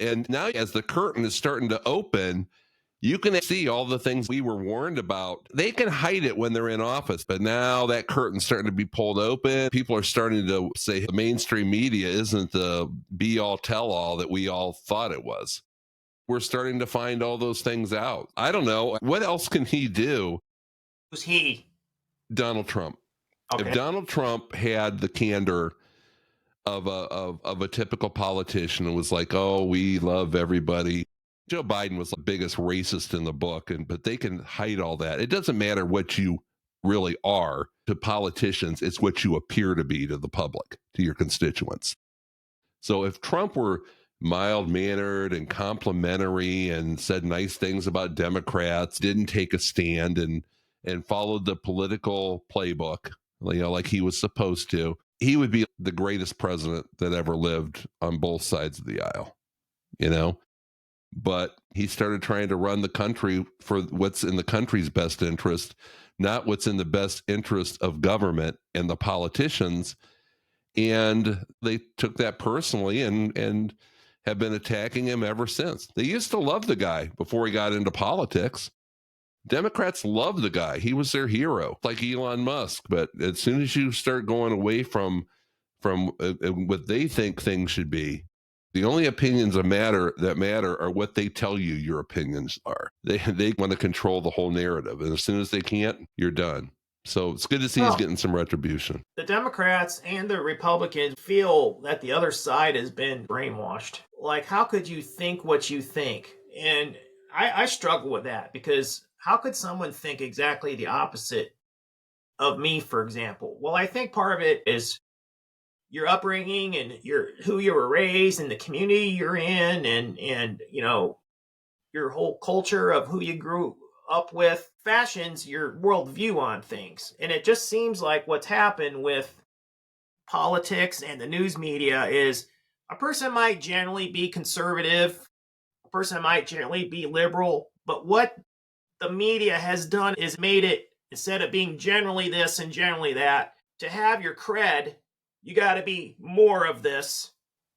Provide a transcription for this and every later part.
And now as the curtain is starting to open, you can see all the things we were warned about. They can hide it when they're in office, but now that curtain's starting to be pulled open. People are starting to say the mainstream media isn't the be-all, tell-all that we all thought it was. We're starting to find all those things out. I don't know. What else can he do? Who's he? Donald Trump. Okay. If Donald Trump had the candor of a typical politician and was like, oh, we love everybody. Joe Biden was the biggest racist in the book, but they can hide all that. It doesn't matter what you really are to politicians. It's what you appear to be to the public, to your constituents. So if Trump were mild-mannered and complimentary and said nice things about Democrats, didn't take a stand and followed the political playbook, like he was supposed to, he would be the greatest president that ever lived on both sides of the aisle, But he started trying to run the country for what's in the country's best interest, not what's in the best interest of government and the politicians. And they took that personally and have been attacking him ever since. They used to love the guy before he got into politics. Democrats love the guy. He was their hero, like Elon Musk. But as soon as you start going away from what they think things should be, the only opinions that matter are what they tell you your opinions are. They want to control the whole narrative. And as soon as they can't, you're done. So it's good to see he's getting some retribution. The Democrats and the Republicans feel that the other side has been brainwashed. Like, how could you think what you think? And I struggle with that, because how could someone think exactly the opposite of me, for example? Well, I think part of it is your upbringing and who you were raised and the community you're in, and your whole culture of who you grew up with fashions your worldview on things. And it just seems like what's happened with politics and the news media is a person might generally be conservative, a person might generally be liberal, but what the media has done is made it, instead of being generally this and generally that, to have your cred, you got to be more of this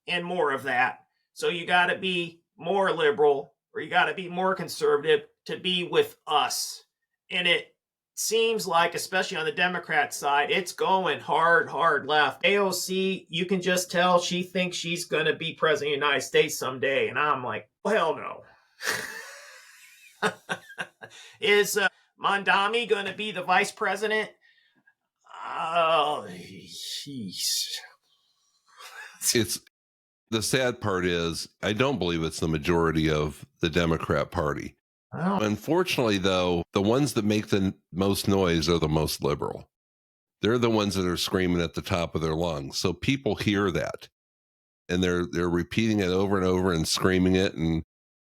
and more of that. So you got to be more liberal, or you got to be more conservative to be with us. And it seems like, especially on the Democrat side, it's going hard left. AOC, you can just tell she thinks she's going to be president of the United States someday. And I'm like, well, no. Is Mondami going to be the vice president? Oh, jeez. It's the sad part is I don't believe it's the majority of the Democrat Party. Oh. Unfortunately, though, the ones that make the most noise are the most liberal. They're the ones that are screaming at the top of their lungs. So people hear that, and they're repeating it over and over and screaming it. And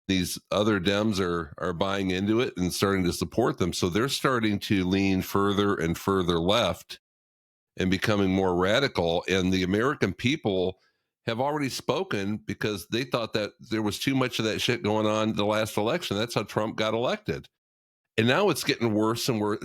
these other Dems are buying into it and starting to support them. So they're starting to lean further and further left and becoming more radical. And the American people have already spoken, because they thought that there was too much of that shit going on the last election. That's how Trump got elected. And now it's getting worse and worse.